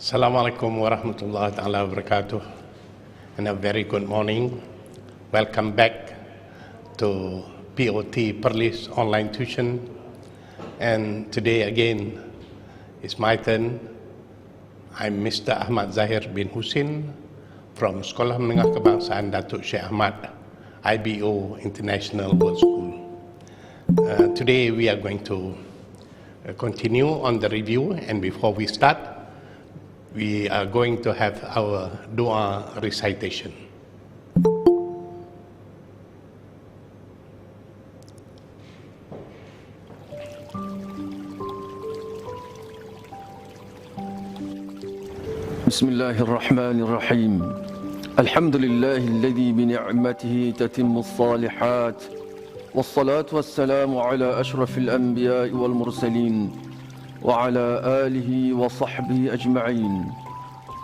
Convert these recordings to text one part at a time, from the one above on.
Assalamualaikum warahmatullahi taala wabarakatuh, and a very good morning. Welcome back to POT Perlis Online Tuition, and today again it's my turn. I'm Mr. Ahmad Zahir bin Husin from Sekolah Menengah Kebangsaan Datuk Sheikh Ahmad, IBO International World School. Today we are going to continue on the review, and before we start, we are going to have our dua recitation. بسم الله الرحمن الرحيم. الحمد لله الذي بنعمته تتم الصالحات، والصلاة والسلام على أشرف الأنبياء والمرسلين وعلى آله وصحبه أجمعين.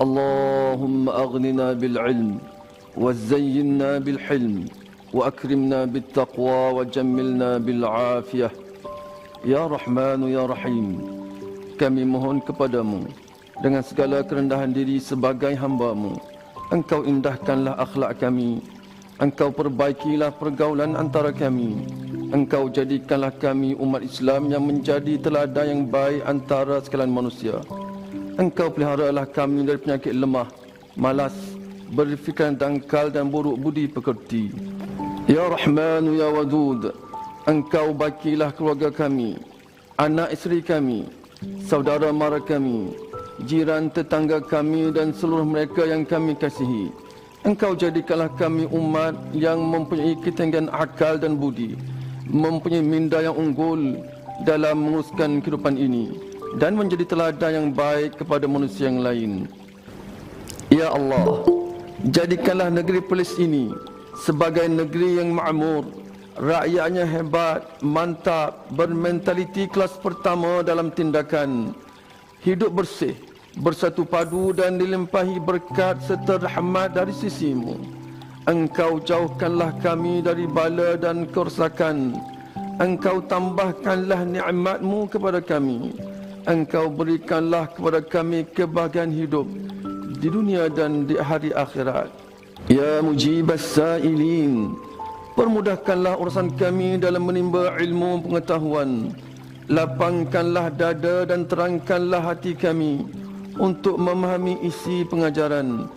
اللهم أغننا بالعلم وزينا بالحلم وأكرمنا بالتقوى وجملنا بالعافية. Ya Rahman, Ya Rahim, kami mohon kepadamu dengan segala kerendahan diri sebagai hamba-Mu. Engkau indahkanlah akhlak kami, Engkau perbaikilah pergaulan antara kami, Engkau jadikanlah kami umat Islam yang menjadi teladan yang baik antara sekalian manusia. Engkau peliharalah kami dari penyakit lemah, malas, berfikiran dangkal dan buruk budi pekerti. Ya Rahman, Ya Wadud, Engkau baikilah keluarga kami, anak isteri kami, saudara mara kami, jiran tetangga kami dan seluruh mereka yang kami kasihi. Engkau jadikanlah kami umat yang mempunyai ketinggian akal dan budi, mempunyai minda yang unggul dalam menguruskan kehidupan ini dan menjadi teladan yang baik kepada manusia yang lain. Ya Allah, jadikanlah negeri Perlis ini sebagai negeri yang makmur, rakyatnya hebat, mantap, bermentaliti kelas pertama dalam tindakan, hidup bersih, bersatu padu dan dilimpahi berkat serta rahmat dari sisi-Mu. Engkau jauhkanlah kami dari bala dan kerosakan. Engkau tambahkanlah nikmat-Mu kepada kami. Engkau berikanlah kepada kami kebahagiaan hidup di dunia dan di hari akhirat. Ya Mujibas Sa'ilin, permudahkanlah urusan kami dalam menimba ilmu pengetahuan. Lapangkanlah dada dan terangkanlah hati kami untuk memahami isi pengajaran.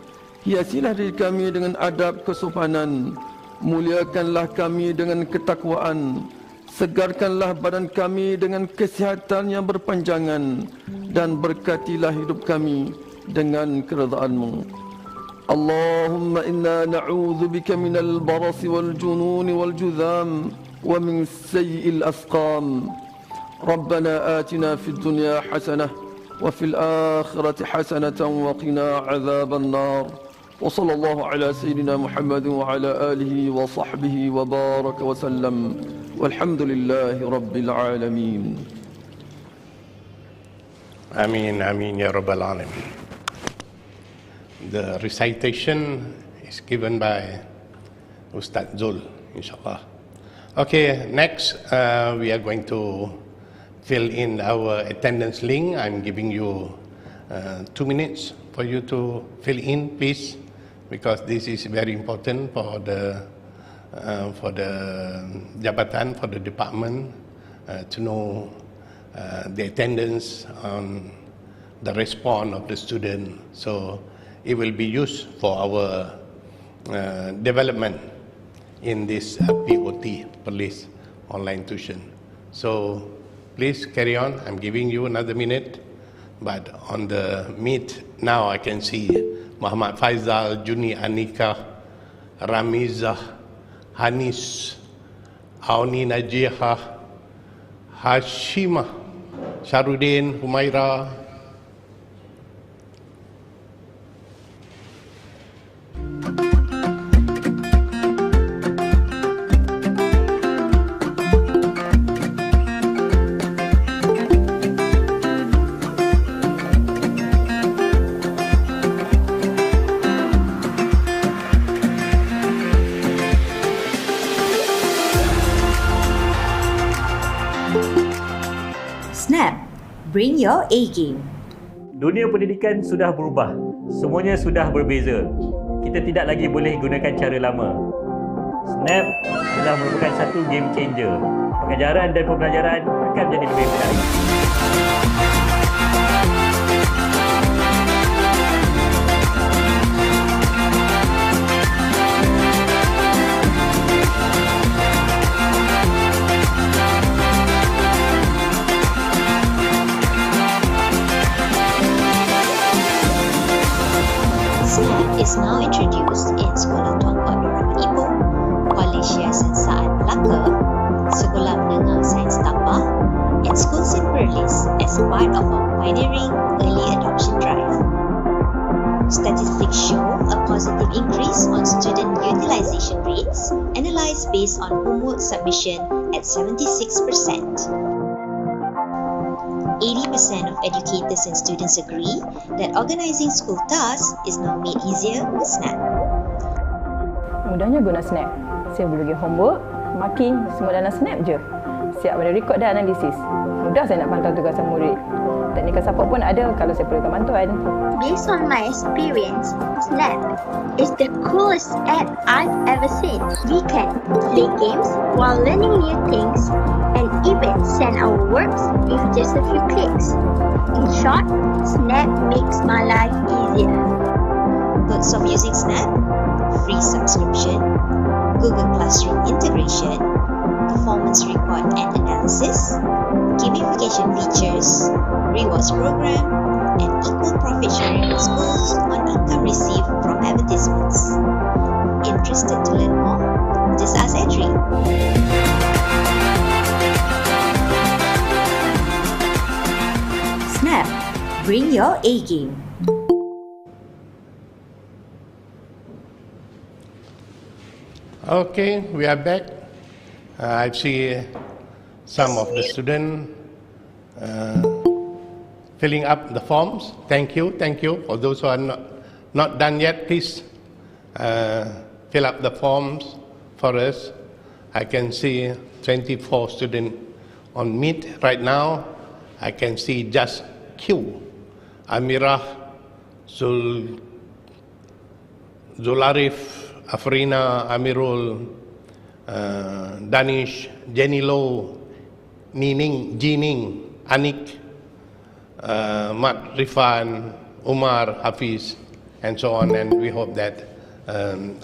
Hiasilah diri kami dengan adab kesopanan. Muliakanlah kami dengan ketakwaan. Segarkanlah badan kami dengan kesihatan yang berpanjangan. Dan berkatilah hidup kami dengan keredaan-Mu. Allahumma inna na'udzubika minal barasi wal jununi wal judham wa min sayyi'il asqam. Rabbana atina fid dunya hasanah وفي الآخرة حسنة وقنا عذاب النار وصلى الله على سيدنا محمد وعلى آله وصحبه وبارك وسلم والحمد لله رب العالمين. Amin, Amin, Ya Rabbal Alamin. The recitation is given by Ustaz Zul, inshallah. Okay, next we are going to fill in our attendance link. I'm giving you 2 minutes for you to fill in, please, because this is very important for the jabatan, for the department to know the attendance on the response of the student. So it will be used for our development in this POT, Perlis Online Tuition. So please carry on. I'm giving you another minute. But on the meet now I can see Muhammad Faizal, Juni Anika, Ramizah, Hanis, Auni Najiha, Hashimah, Sharudin, Humaira. Snap, bring your A game. Dunia pendidikan sudah berubah. Semuanya sudah berbeza. Kita tidak lagi boleh gunakan cara lama. Snap telah merupakan satu game changer. Pengajaran dan pembelajaran akan menjadi lebih menarik. Snap is now introduced in Sekolah Tuan Abdul Rahman Ipoh, Kolej Yayasan Saad Melaka, Sekolah Menengah Sains Tambah, and schools in Perlis as part of our pioneering early adoption drive. Statistics show a positive increase on student utilization rates, analysed based on homework submission at 76%. 80% of educators and students agree that organising school tasks is now made easier with Snap. Mudahnya guna Snap. Saya boleh pergi homework, marking, semua dalam Snap je. Siap pada rekod dan analisis. Mudah saya nak pantau tugasan murid. Technical support pun ada kalau saya perlukan bantuan. Based on my experience, Snap is the coolest app I've ever seen. We can play games while learning new things and even send our works with just a few clicks. In short, Snap makes my life easier. Perks of using Snap: free subscription, Google Classroom integration, performance report and analysis, gamification features, rewards program, and equal profit sharing with schools on income received from advertisements. Interested to learn more? Just ask Edri. Snap, bring your A game. Okay, we are back. I see some of the students filling up the forms. Thank you. For those who are not done yet, please fill up the forms for us. I can see 24 students on Meet right now. I can see just Q, Amirah, Zularif, Afrina, Amirul, Danish, Jenny Low, Nining, Jining, Anik, Mat Rifan, Umar, Hafiz, and so on. And we hope that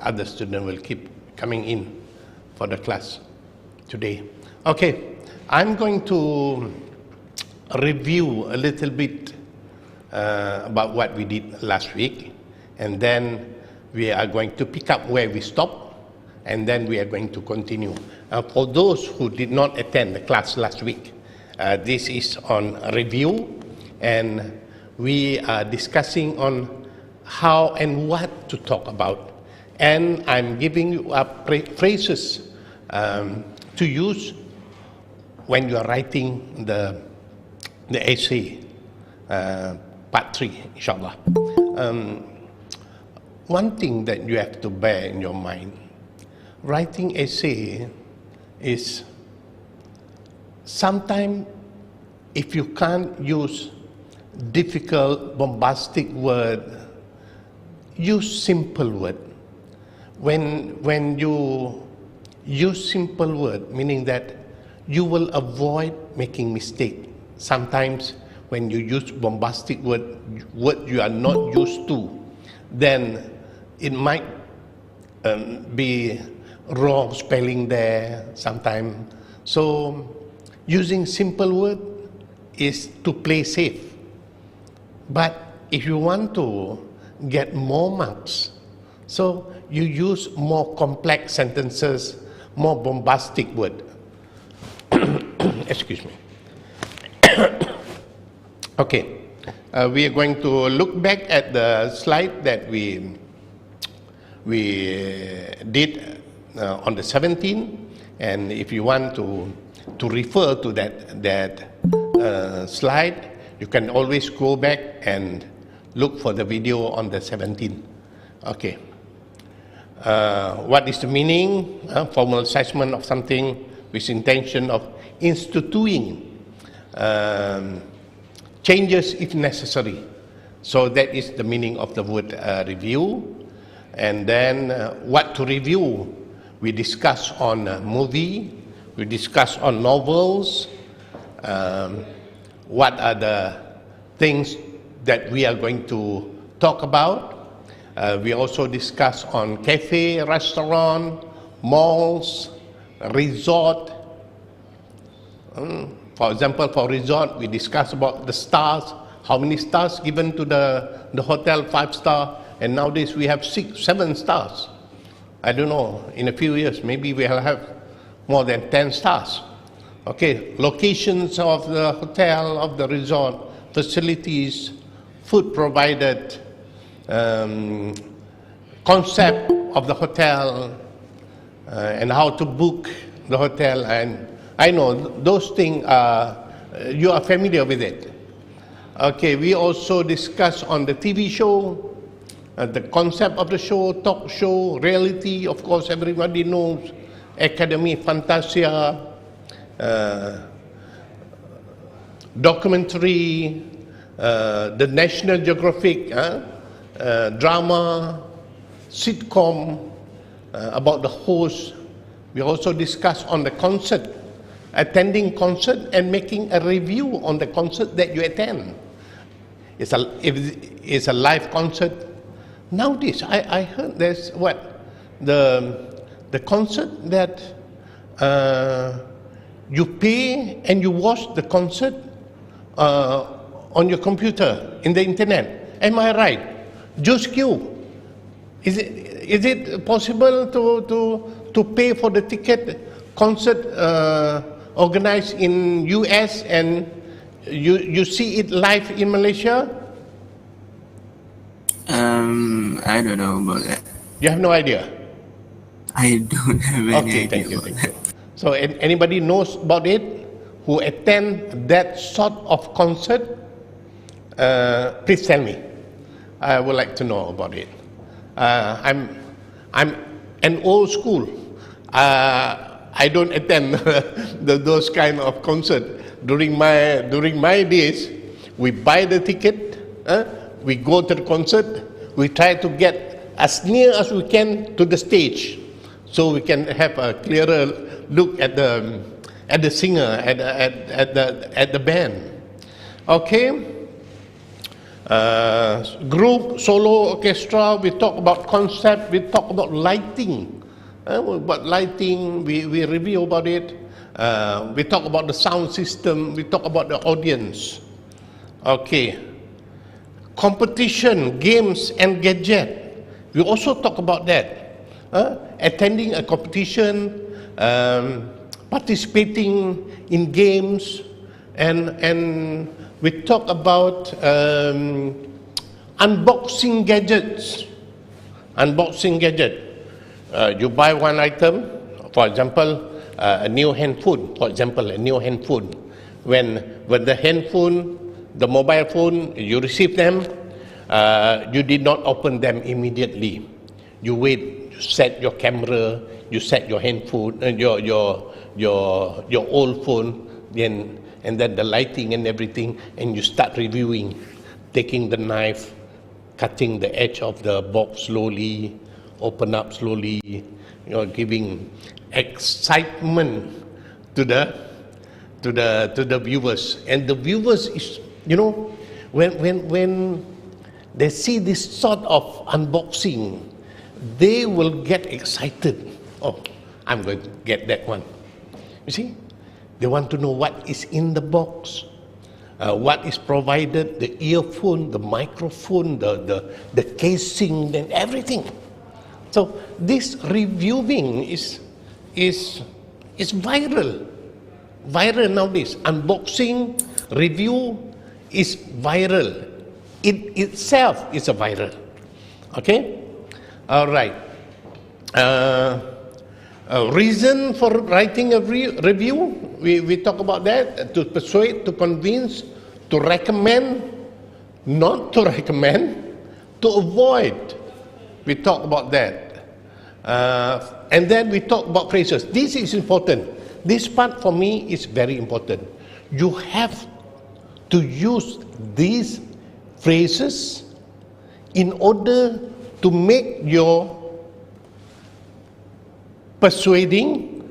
other students will keep coming in for the class today. Okay, I'm going to review a little bit about what we did last week, and then we are going to pick up where we stopped, and then we are going to continue. For those who did not attend the class last week, this is on review, and we are discussing on how and what to talk about. And I'm giving you up phrases to use when you are writing the essay, part 3, inshallah. One thing that you have to bear in your mind, writing essay is sometimes if you can't use difficult, bombastic word, use simple word. When you use simple word, meaning that you will avoid making mistake. Sometimes when you use bombastic word you are not used to, then it might be wrong spelling there sometimes. So using simple word is to play safe. But if you want to get more marks, so you use more complex sentences, more bombastic word. Excuse me. Okay, we are going to look back at the slide that we did on the 17th, and if you want to refer to that slide, you can always go back and look for the video on the 17th. Okay. What is the meaning? Formal assessment of something with intention of instituting changes if necessary. So that is the meaning of the word review. And then what to review? We discuss on movie, we discuss on novels, what are the things that we are going to talk about. We also discuss on cafe, restaurant, malls, resort. For example, for resort, we discuss about the stars, how many stars given to the hotel, 5-star, and nowadays we have 6, 7 stars. I don't know, in a few years, maybe we'll have more than 10 stars. Okay, locations of the hotel, of the resort, facilities, food provided, concept of the hotel, and how to book the hotel. And I know those things you are familiar with it. Okay, we also discuss on the TV show, the concept of the show, talk show, reality, of course everybody knows, Academy, Fantasia, documentary, the National Geographic, drama, sitcom, about the host. We also discuss on the concert, attending concert and making a review on the concert that you attend. If it's a live concert. Nowadays, I heard there's the concert that you pay and you watch the concert on your computer, in the internet. Am I right? Just Q. Is it possible to pay for the ticket concert organized in US and you see it live in Malaysia? I don't know about that. You have no idea? I don't have any Okay, idea thank you. about that. So anybody knows about it who attend that sort of concert? Please tell me. I would like to know about it. I'm an old school. I don't attend those kind of concert. During my days, we buy the ticket, we go to the concert, we try to get as near as we can to the stage, so we can have a clearer look at the singer, at the band. Okay. Group, solo, orchestra, we talk about concept, we talk about lighting. About lighting, we review about it. We talk about the sound system, we talk about the audience. Okay. Competition, games and gadget. We also talk about that. Attending a competition, participating in games, and we talk about unboxing gadgets. Unboxing gadget. You buy one item, for example, a new handphone. For example, a new handphone. When the handphone, the mobile phone, you receive them, you did not open them immediately. You wait. You set your camera. You set your handphone, your old phone, and then the lighting and everything, and you start reviewing, taking the knife, cutting the edge of the box slowly, open up slowly, giving excitement to the viewers. And the viewers is, when they see this sort of unboxing, they will get excited. Oh, I'm going to get that one. You see? They want to know what is in the box, what is provided, the earphone, the microphone, the casing, and everything. So this reviewing is viral. Viral nowadays. Unboxing, review is viral. It itself is a viral. Okay? All right. Reason for writing a review, we talk about that, to persuade, to convince, to recommend, not to recommend, to avoid. We talk about that. And then we talk about phrases. This is important. This part for me is very important. You have to use these phrases in order to make your persuading,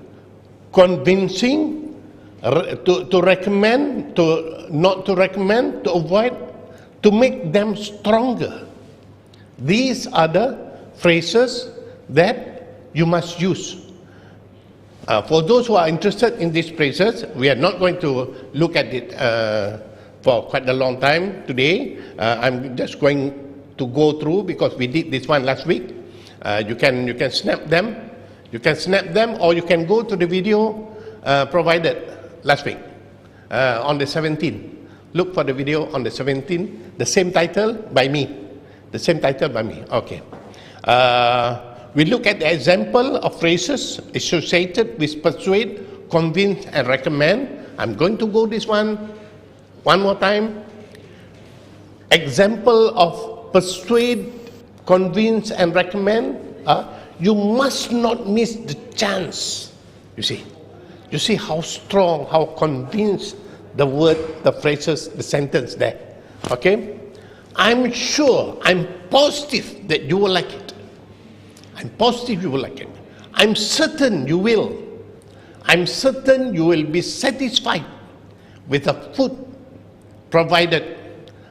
convincing, to recommend, to not to recommend, to avoid, to make them stronger. These are the phrases that you must use. For those who are interested in these phrases, we are not going to look at it for quite a long time today. I'm just going to go through because we did this one last week. You can snap them. You can snap them, or you can go to the video provided last week on the 17th. Look for the video on the 17th. The same title by me. The same title by me. Okay. We look at the example of phrases associated with persuade, convince, and recommend. I'm going to go this one more time. Example of persuade, convince, and recommend. You must not miss the chance. You see how strong, how convinced the word, the phrases, the sentence there. Okay? I'm sure, I'm positive that you will like it. I'm positive you will like it. I'm certain you will. I'm certain you will be satisfied with the food provided,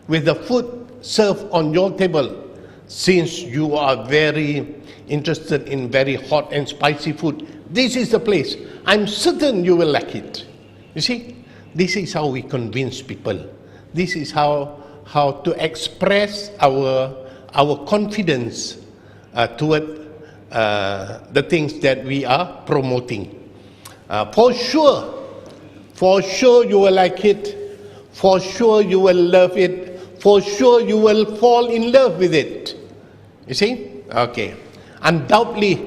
with the food served on your table, since you are very interested in very hot and spicy food. This is the place. I'm certain you will like it. You see, this is how we convince people. This is how to express our confidence toward the things that we are promoting. For sure you will like it. For sure you will love it. For sure you will fall in love with it. You see? Okay. Undoubtedly,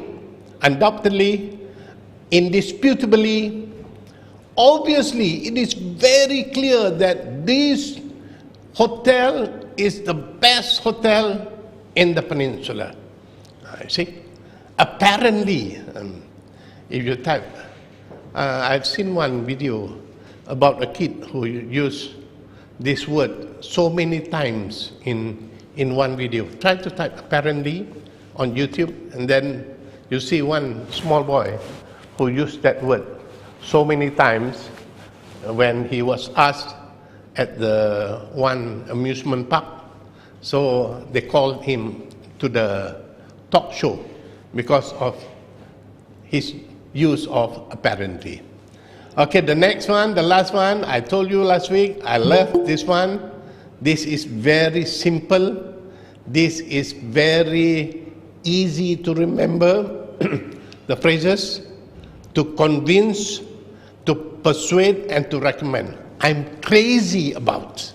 indisputably, obviously, it is very clear that this hotel is the best hotel in the peninsula. You see? Apparently, if you type, I've seen one video about a kid who used this word so many times in one video. Try to type apparently on YouTube, and then you see one small boy who used that word so many times when he was asked at the one amusement park. So they called him to the talk show because of his use of apparently. Okay, the next one, the last one, I told you last week, I love this one. This is very simple. This is very easy to remember. The phrases: to convince, to persuade, and to recommend. I'm crazy about.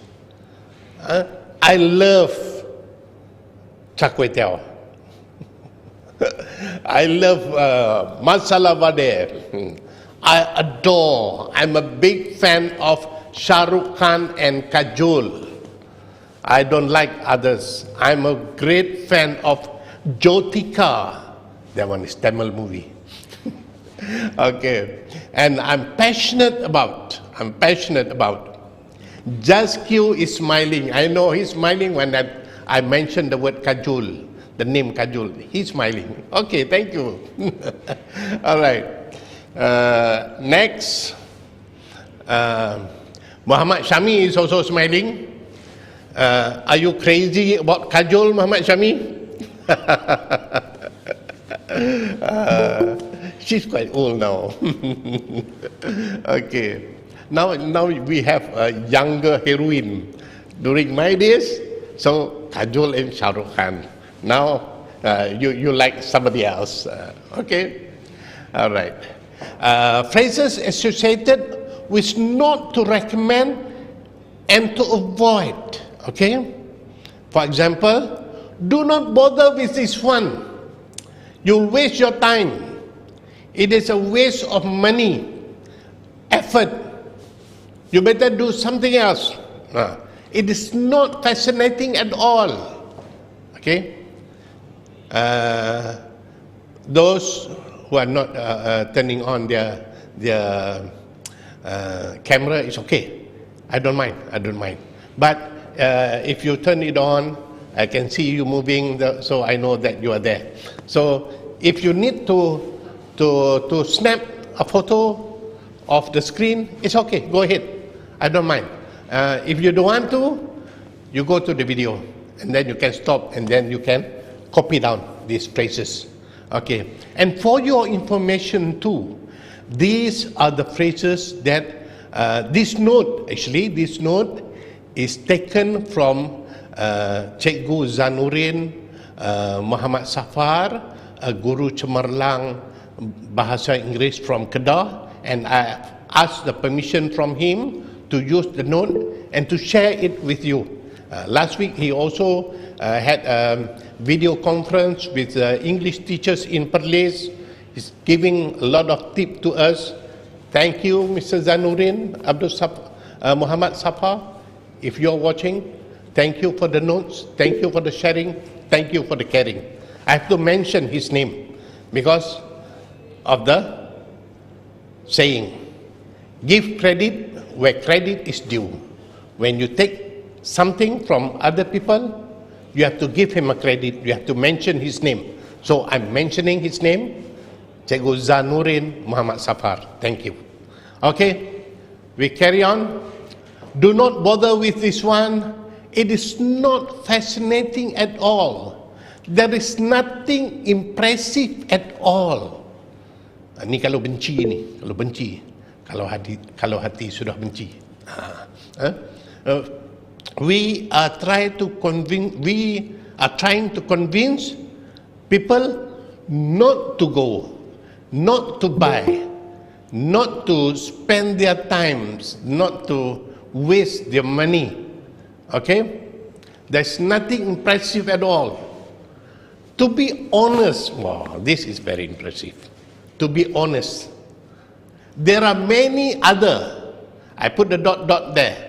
I love char kway teow. I love masala vade. I adore. I'm a big fan of Shah Rukh Khan and Kajol. I don't like others. I'm a great fan of Jyotika. That one is Tamil movie. Okay. And I'm passionate about. Just Q is smiling. I know he's smiling when I mentioned the word Kajol, the name Kajol. He's smiling. Okay, thank you. All right. Next. Muhammad Shami is also smiling. Are you crazy about Kajol, Muhammad Shami? She's quite old now. Okay. Now we have a younger heroine. During my days, so Kajol and Shah Rukh Khan. Now you like somebody else. Okay. All right. Phrases associated with not to recommend and to avoid. Okay. For example, do not bother with this one. You'll waste your time. It is a waste of money, effort. You better do something else. It is not fascinating at all. Okay? Those who are not turning on their camera, it's okay. I don't mind. But if you turn it on, I can see you moving, so I know that you are there. So if you need to snap a photo of the screen, it's okay, go ahead. I don't mind. If you don't want to, you go to the video, and then you can stop, and then you can copy down these phrases. Okay, and for your information too, these are the phrases that this note is taken from Cikgu Zanurin Muhammad Safar, a guru cemerlang bahasa Inggeris from Kedah, and I asked the permission from him to use the note and to share it with you. Last week he also had a video conference with English teachers in Perlis. He's giving a lot of tips to us. Thank you, Mr. Zanurin Muhammad Safar. If you're watching, thank you for the notes, thank you for the sharing, thank you for the caring. I have to mention his name because of the saying, give credit where credit is due. When you take something from other people, you have to give him a credit, you have to mention his name. So I'm mentioning his name, Cikgu Zanurin Muhammad Safar. Thank you. Okay, we carry on. Do not bother with this one. It is not fascinating at all. There is nothing impressive at all. Ni kalau benci ni, kalau benci, kalau hati sudah benci. We are trying to convince people not to go, not to buy, not to spend their times, not to waste their money. Okay? There's nothing impressive at all. To be honest, wow, this is very impressive. To be honest, there are many other, I put the dot there.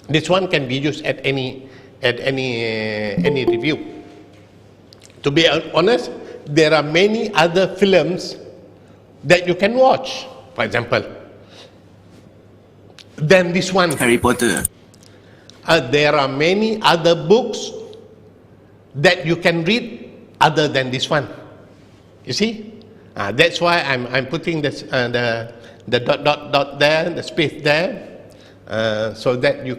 This one can be used at any review. To be honest, there are many other films that you can watch, for example, than this one. Harry Potter. There are many other books that you can read other than this one. You see? That's why I'm putting the dot there, the space there, so that you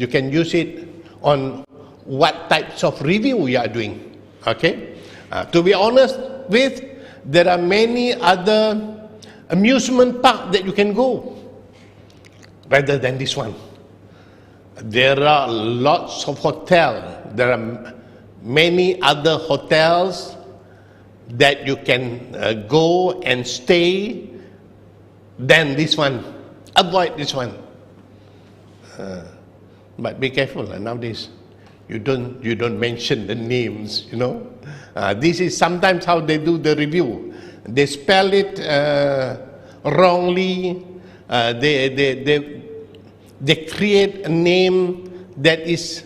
can use it on what types of review you are doing. Okay? To be honest with, there are many other amusement parks that you can go rather than this one. There are lots of hotels. There are many other hotels that you can go and stay than this one. Avoid this one. But be careful nowadays. You don't mention the names, you know. This is sometimes how they do the review. They spell it wrongly. They create a name that is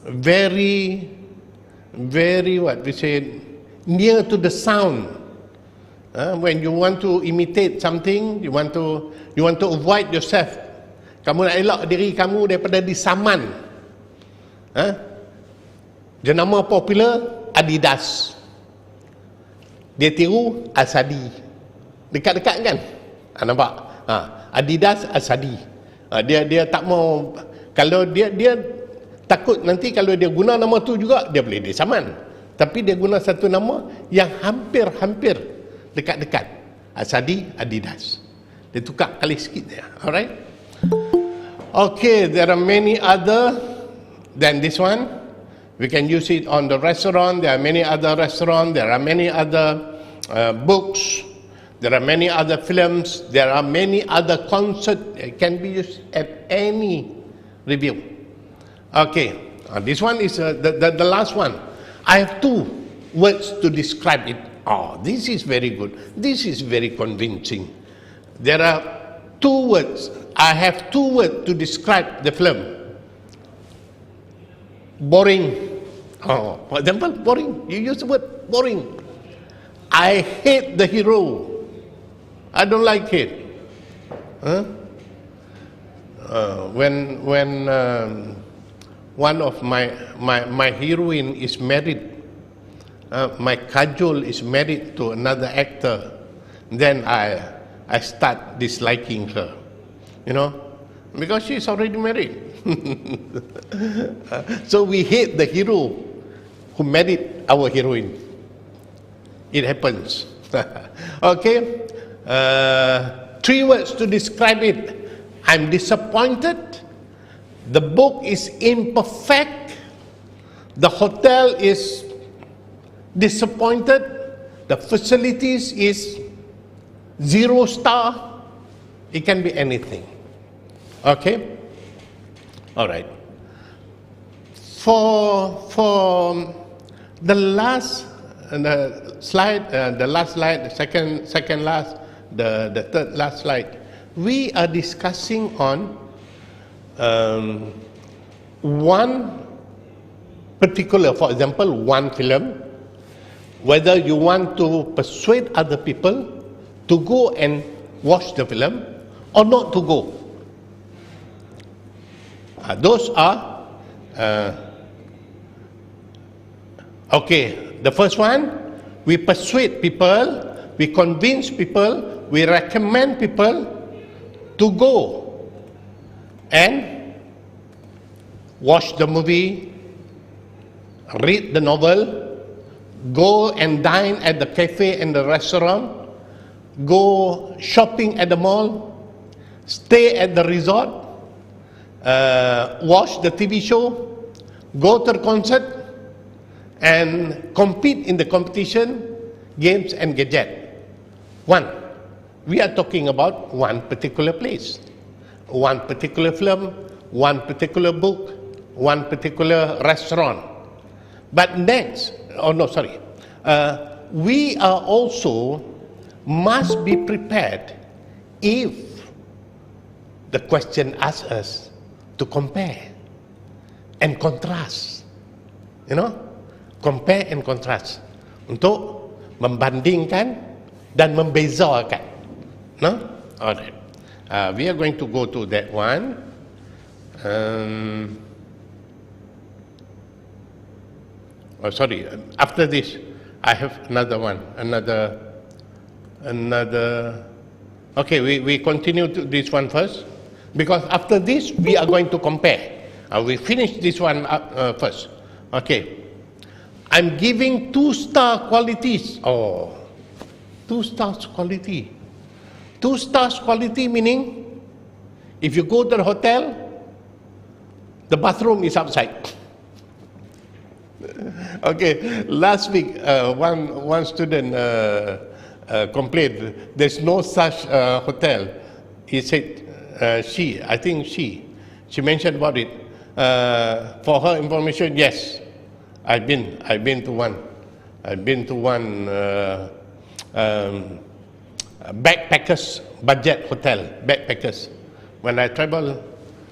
very what we say, near to the sound. When you want to imitate something, you want to avoid yourself. Kamu nak elak diri kamu daripada disaman. Jenama popular Adidas. Dia tiru Asadi. Dekat-dekat kan? Nampak? Adidas Asadi. Dia tak mau, kalau dia takut nanti kalau dia guna nama tu juga dia boleh disaman. Tapi dia guna satu nama yang hampir dekat-dekat. Asadi Adidas. Dia tukar kali sikit dia. Alright? Okay, there are many other than this one. We can use it on the restaurant. There are many other restaurants. There are many other books. There are many other films. There are many other concerts. It can be used at any review. Okay, this one is the last one. I have two words to describe it. Oh, this is very good. This is very convincing. There are two words. I have two words to describe the film. Boring. Oh, for example, boring. You use the word boring. I hate the hero. I don't like it. when one of my heroine is married, my Kajol is married to another actor, then I start disliking her, you know, because she's already married. So we hate the hero who married our heroine. It happens. Okay, 3 words to describe it. I'm disappointed. The book is imperfect. The hotel is disappointed. The facilities is 0 star. It can be anything. Okay. All right. For the last slide, the last slide, the second last, the third last slide, we are discussing on one particular, for example, one film, whether you want to persuade other people to go and watch the film or not to go. Those are okay. The first one, we persuade people, we convince people, we recommend people to go and watch the movie, read the novel, go and dine at the cafe and the restaurant, go shopping at the mall, stay at the resort, watch the TV show, go to the concert, and compete in the competition, games and gadget. One, we are talking about one particular place, one particular film, one particular book, one particular restaurant. But next, we are also must be prepared if the question asks us to compare and contrast, you know, compare and contrast, untuk membandingkan dan membezakan, no? Alright, we are going to go to that one. After this, I have another one, okay, we continue to this one first, because after this, we are going to compare. We finish this one first. Okay, I'm giving 2-star qualities. 2 stars quality. 2 stars quality meaning, if you go to the hotel, the bathroom is outside. Okay, last week one student complained there's no such hotel. He said she mentioned about it. For her information, yes, I've been to one. I've been to one backpackers budget hotel. Backpackers. When I travel,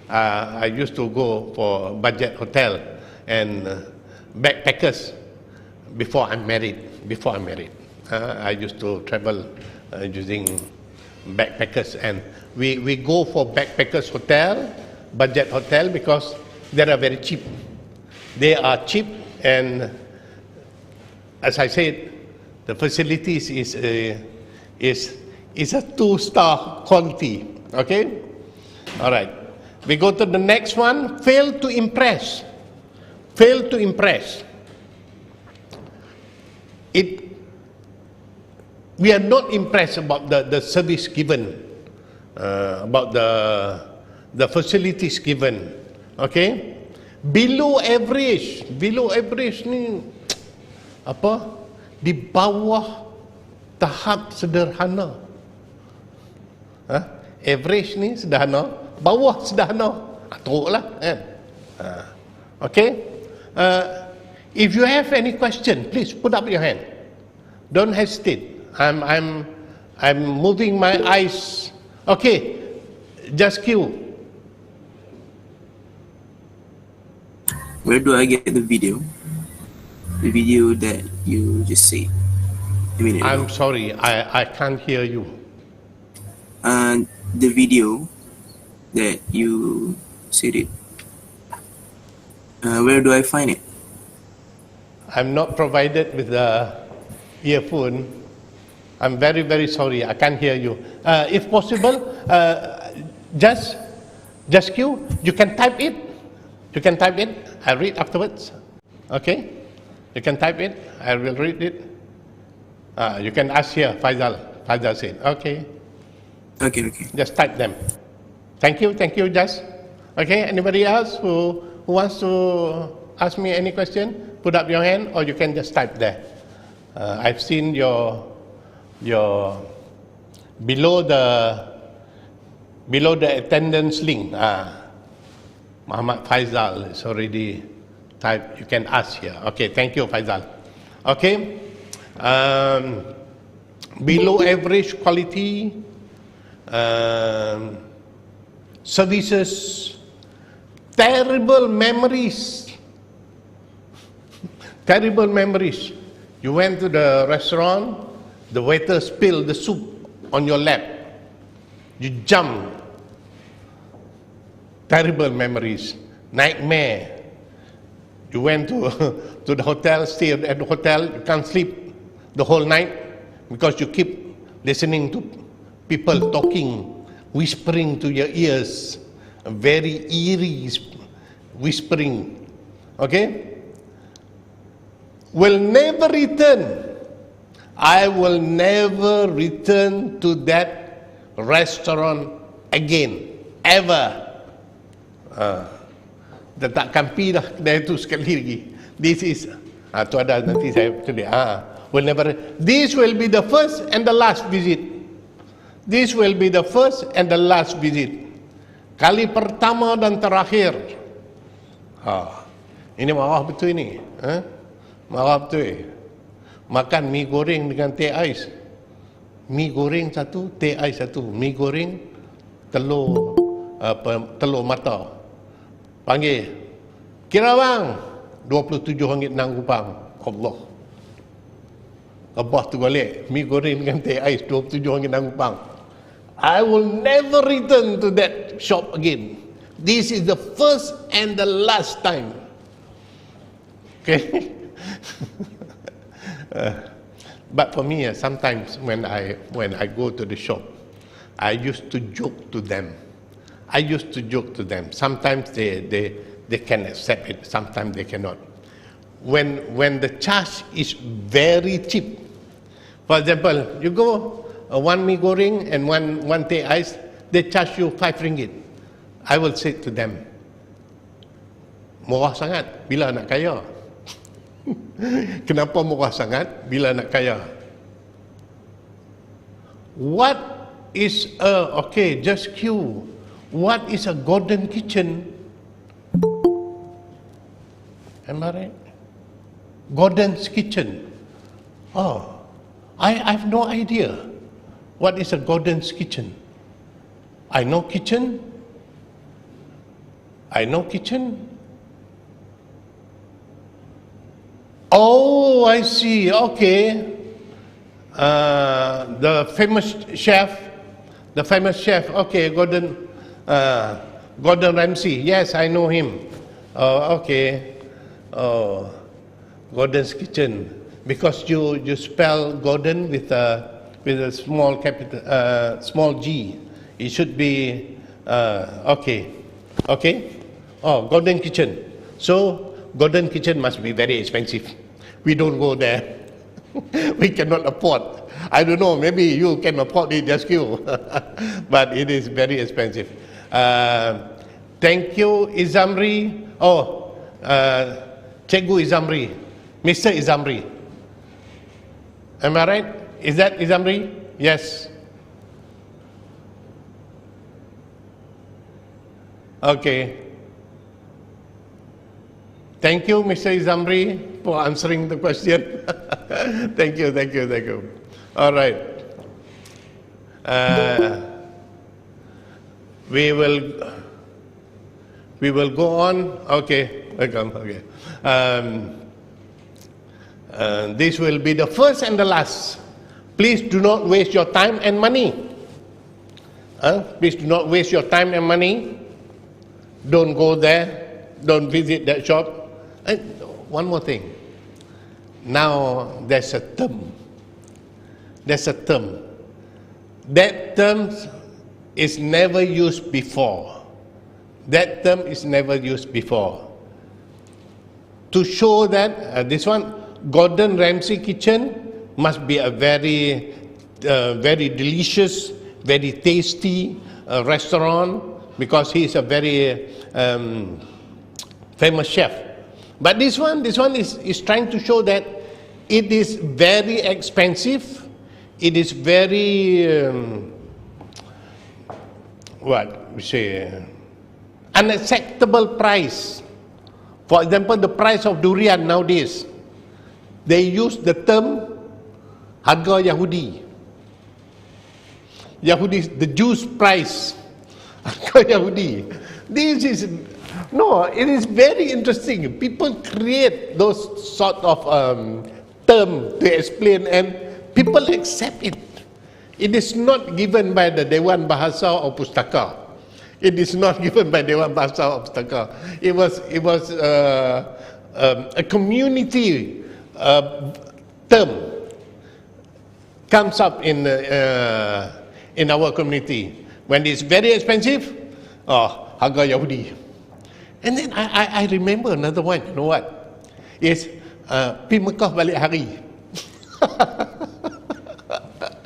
I used to go for budget hotel and backpackers before I'm married. I used to travel using backpackers, and we go for backpackers hotel, budget hotel, because they are very cheap. They are cheap, and as I said, the facilities is a 2-star quality. Okay, all right. We go to the next one. Fail to impress. Fail to impress. We are not impressed about the service given, about the facilities given. Okay, below average ni apa? Di bawah tahap sederhana. Average ni sederhana, bawah sederhana. Teruklah kan. Okay. If you have any question, please put up your hand. Don't hesitate. I'm moving my eyes. Okay, just queue. Where do I get the video? The video that you just said. I'm sorry, I can't hear you. The video that you said it. Where do I find it? I'm not provided with the earphone. I'm very, very sorry. I can't hear you. If possible, just Q, you can type it. You can type it. I'll read afterwards. Okay? You can type it. I will read it. You can ask here, Faisal. Faisal said. Okay. Okay. Just type them. Thank you, Jas. Okay, anybody else who wants to ask me any question? Put up your hand, or you can just type there. I've seen your below the attendance link. Muhammad Faisal is already typed. You can ask here. Okay, thank you, Faisal. Okay, below average quality. Services, terrible memories. Terrible memories. You went to the restaurant, the waiter spilled the soup on your lap. You jumped. Terrible memories. Nightmare. You went to the hotel, stayed at the hotel, you can't sleep the whole night because you keep listening to people talking, whispering to your ears, a very eerie whispering. Okay? Will never return. I will never return to that restaurant again, ever. Dah takkan pergi dah kedai itu sekali lagi. This is, tu ada nanti saya tulis. Will never. This will be the first and the last visit. This will be the first and the last visit. Kali pertama dan terakhir. Ini marah betul ini. Marah betul. Makan mi goreng dengan teh ais. Mi goreng satu, teh ais satu. Mi goreng, telur mata. Panggil. Kira bang. RM27.06. Allah. Abah tu balik. Mi goreng dengan teh ais RM27.06. I will never return to that shop again. This is the first and the last time. Okay? But for me, sometimes when I go to the shop, I used to joke to them. Sometimes they can accept it, sometimes they cannot. When the charge is very cheap, for example, you go one mi goreng and one teh ais, they charge you RM5. I will say to them, murah sangat, bila nak kaya? Kenapa murah sangat, bila nak kaya? What is just Q. What is a golden kitchen? Am I right? Gordon's kitchen. I have no idea. What is a Gordon's kitchen? I know kitchen. Oh, I see. Okay. The famous chef. Okay, Gordon Ramsay. Yes, I know him. Okay. Gordon's kitchen. Because you spell Gordon with a small capital, small G. It should be okay. Oh, Gordon kitchen. So Gordon kitchen must be very expensive. We don't go there. We cannot afford. I don't know. Maybe you can afford it, just you. But it is very expensive. Thank you, Izamri. Cikgu Izamri, Mr. Izamri. Am I right? Is that Izamri? Yes. Okay. Thank you, Mr. Izamri, for answering the question. Thank you. All right. We will go on. Okay. Welcome. Okay. This will be the first and the last. Please do not waste your time and money. Please do not waste your time and money. don't go there, don't visit that shop. And one more thing. Now there's a term. There's a term. That term is never used before. That term is never used before. To show that this one, Gordon Ramsay kitchen must be a very, very delicious, very tasty restaurant, because he is a very famous chef. But this one is trying to show that it is very expensive. It is very what we say, unacceptable price. For example, the price of durian nowadays, they use the term harga Yahudi. Yahudi, the Jews' price, harga Yahudi. This is, no, it is very interesting. People create those sort of term to explain, and people accept it. It is not given by the Dewan Bahasa or Pustaka. It is not given by Dewan Bahasa or Pustaka. It was a community term comes up in our community. When it's very expensive, harga Yahudi. And then I remember another one. You know what? Is pi Mekah balik hari.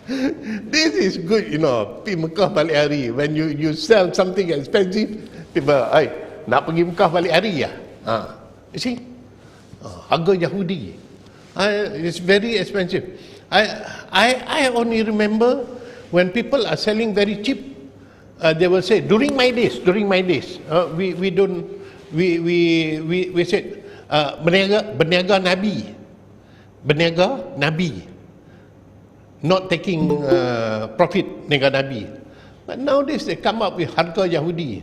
This is good, you know, pi Mekah balik hari. When you sell something expensive, people, nak pergi Mekah balik hari ya? You see? Harga Yahudi. It's very expensive. I only remember when people are selling very cheap, they will say, during my days, we said, berniaga Nabi. Not taking profit niaga Nabi. But nowadays they come up with harga Yahudi.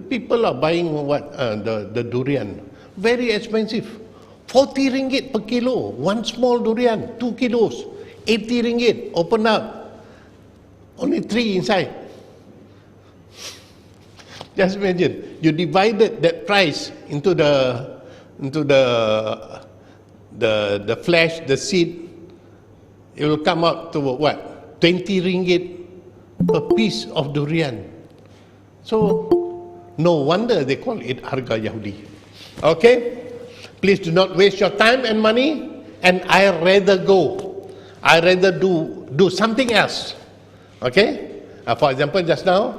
People are buying the durian, very expensive, 40 ringgit per kilo. One small durian, 2 kilos, 80 ringgit. Open up, only 3 inside. Just imagine, you divided that price into the flesh, the seed. It will come out to what? 20 ringgit per piece of durian. So, no wonder they call it harga Yahudi. Okay? Please do not waste your time and money, and I rather do something else. Okay? For example, just now,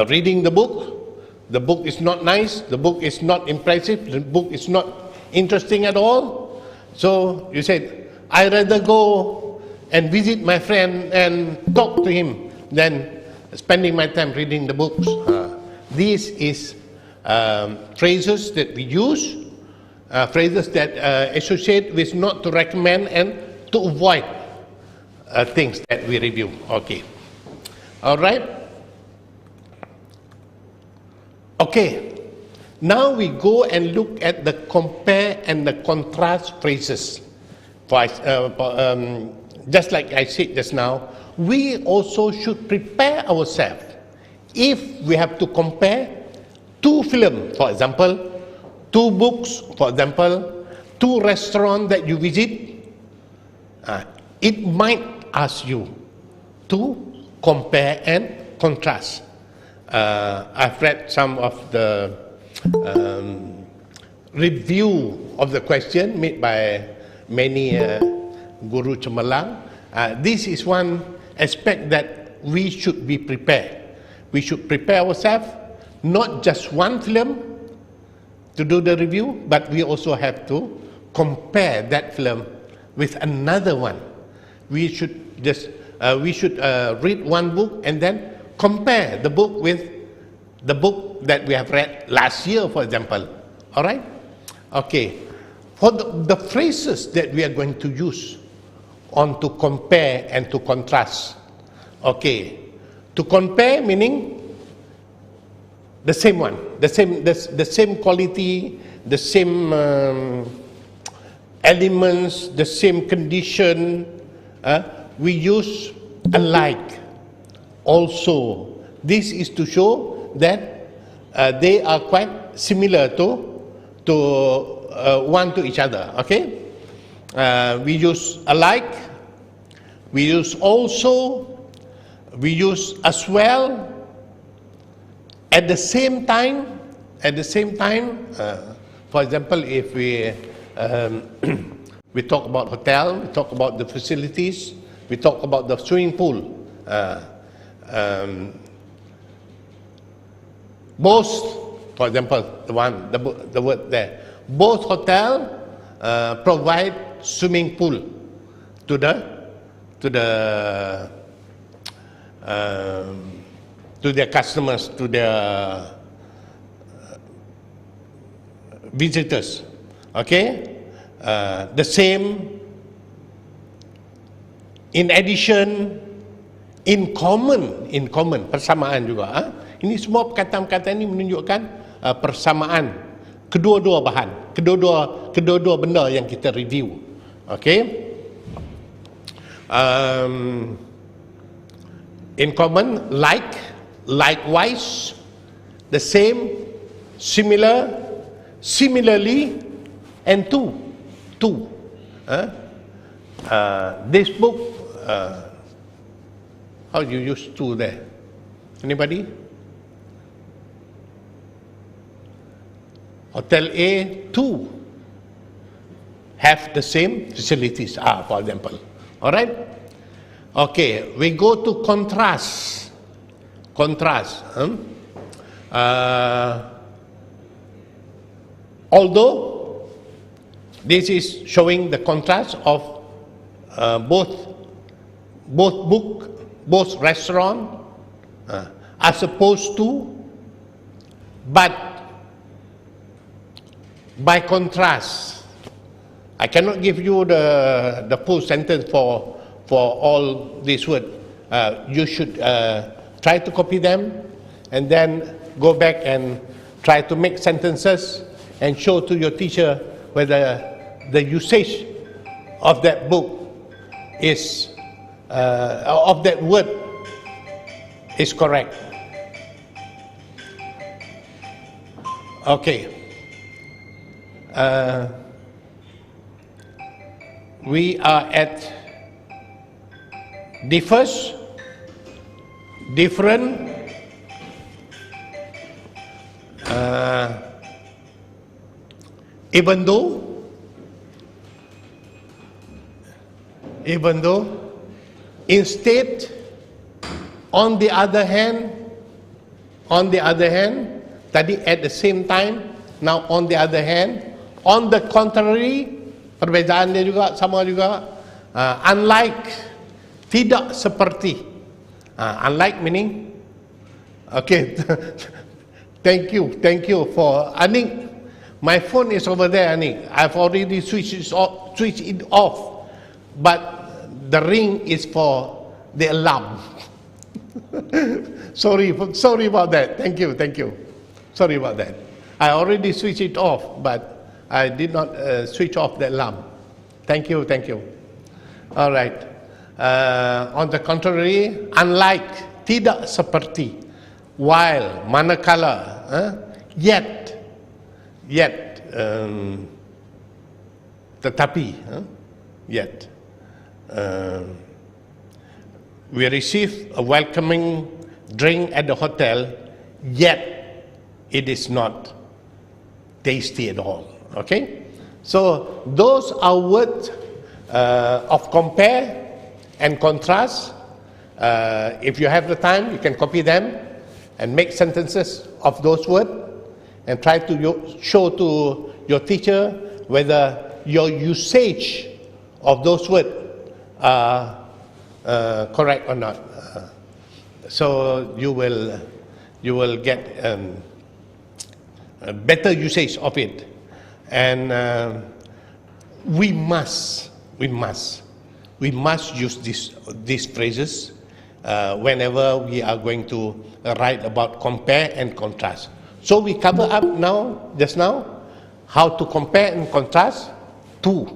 reading the book. The book is not nice, the book is not impressive, the book is not interesting at all. So, you said, I rather go and visit my friend and talk to him than spending my time reading the books. This is phrases that we use, phrases that associate with not to recommend and to avoid things that we review. Okay. All right. Okay. Now we go and look at the compare and the contrast phrases. Just like I said just now, we also should prepare ourselves. If we have to compare 2 films, for example, 2 books, for example, 2 restaurants that you visit, it might ask you to compare and contrast. I've read some of the review of the question made by many Guru Cemerlang. This is one aspect that we should be prepared. We should prepare ourselves, not just one film to do the review, but we also have to compare that film with another one. We should read one book and then compare the book with the book that we have read last year, for example. All right? Okay. For the phrases that we are going to use on to compare and to contrast. Okay. To compare meaning the same one, the same quality, the same elements, the same condition. We use alike. Also, this is to show that they are quite similar to one to each other. Okay, we use alike, we use also, we use as well. At the same time, for example, if we we talk about hotel, we talk about the facilities, we talk about the swimming pool. Both, for example, the word there, both hotel provide swimming pool to their customers, to their visitors. Okay, the same. In addition, in common, persamaan juga. Ini semua perkataan-perkataan ini menunjukkan persamaan kedua-dua bahan, kedua-dua benda yang kita review. Okay. In common, like, likewise, the same, similar, similarly, and two. This book, how do you use two there? Anybody? Hotel A, two have the same facilities, for example. All right? Okay, we go to contrast. Although this is showing the contrast of both restaurant as opposed to, but by contrast, I cannot give you the full sentence for all these words. You should try to copy them and then go back and try to make sentences and show to your teacher whether the usage of that book is of that word is correct. Okay. We are at differs, different, even though, instead, on the other hand, tadi at the same time, now on the other hand, on the contrary, perbezaan dia juga sama juga, unlike, tidak seperti. Unlike meaning, okay, thank you for Anik. My phone is over there, Anik. I've already switched it off, but the ring is for the alarm. Sorry about that. Thank you. Sorry about that. I already switched it off, but I did not switch off the alarm. Thank you. All right. On the contrary, unlike, tidak seperti, while, manakala, yet, tetapi, yet. We receive a welcoming drink at the hotel, yet it is not tasty at all. Okay? So those are words of compare and contrast. If you have the time, you can copy them and make sentences of those words and try to show to your teacher whether your usage of those words are correct or not. So you will get a better usage of it. And we must use these phrases whenever we are going to write about compare and contrast. So we cover up just now how to compare and contrast two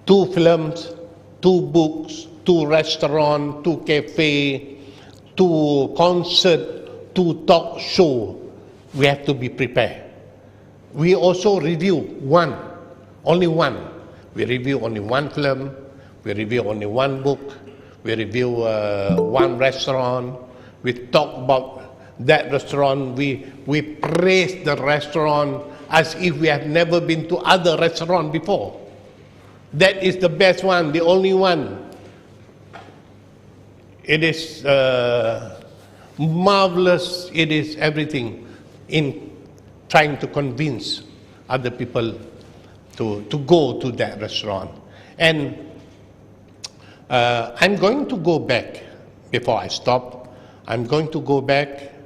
films, two books, two restaurants, two cafe, two concert, to talk show, we have to be prepared. We also review only one. We review only one film, we review only one book, we review one restaurant, we talk about that restaurant, we praise the restaurant as if we have never been to other restaurant before. That is the best one, the only one. It is marvelous, it is everything in trying to convince other people to go to that restaurant. And I'm going to go back, before I stop, I'm going to go back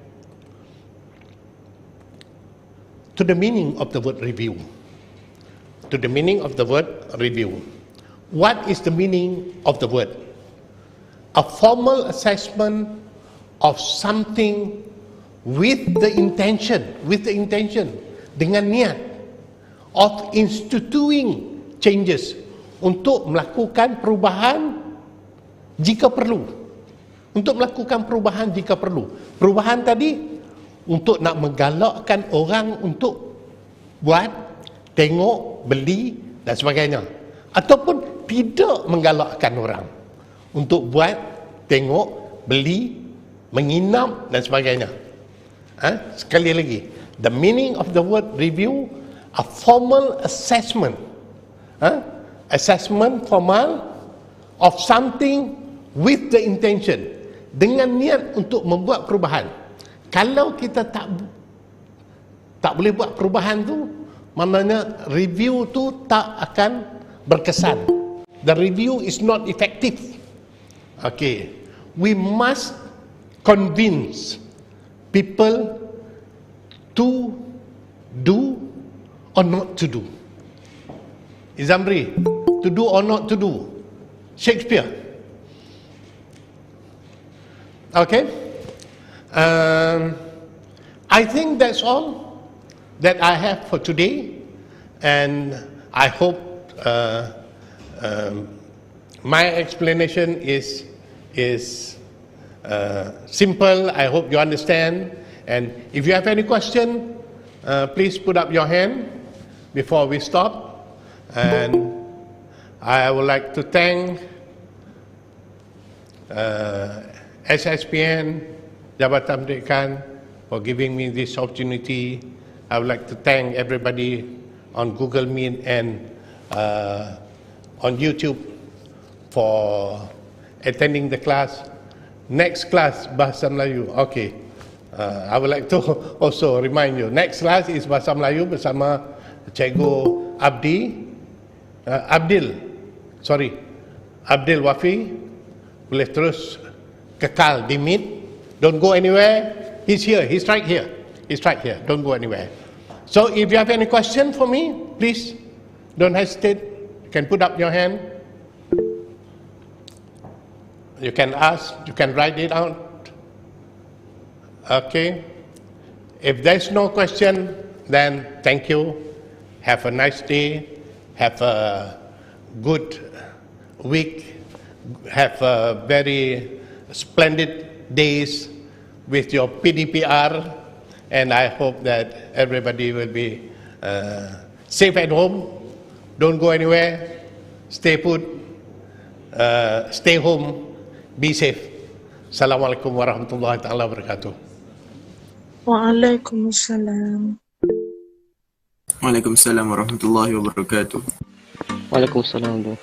to the meaning of the word review. To the meaning of the word review. What is the meaning of the word? A formal assessment of something with the intention, dengan niat of instituting changes, untuk melakukan perubahan jika perlu. Untuk melakukan perubahan jika perlu. Perubahan tadi untuk nak menggalakkan orang untuk buat, tengok, beli dan sebagainya. Ataupun tidak menggalakkan orang untuk buat, tengok, beli, menginap dan sebagainya. Sekali lagi, the meaning of the word review, a formal assessment, assessment formal of something with the intention, dengan niat untuk membuat perubahan. Kalau kita tak boleh buat perubahan tu, maknanya review tu tak akan berkesan. The review is not effective. Okay, we must convince people to do or not to do. Izamri, to do or not to do. Shakespeare. Okay, I think that's all that I have for today, and I hope my explanation is simple. I hope you understand, and if you have any question, please put up your hand before we stop. And I would like to thank SSPN, Jabatan Pendidikan, for giving me this opportunity. I would like to thank everybody on Google Meet and on YouTube for attending the class. Next class, Bahasa Melayu. Okay. I would like to also remind you, next class is Bahasa Melayu bersama Cikgu Abdil Wafi. Boleh terus kekal di Meet. Don't go anywhere. He's here. He's right here. Don't go anywhere. So if you have any question for me, please don't hesitate. You can put up your hand. You can ask. You can write it out. Okay. If there's no question, then thank you. Have a nice day. Have a good week. Have a very splendid days with your PDPR, and I hope that everybody will be safe at home. Don't go anywhere. Stay put. Stay home. Be safe. Assalamualaikum warahmatullahi taala wabarakatuh. Waalaikumsalam. Waalaikumsalam warahmatullahi wabarakatuh. Waalaikumsalam.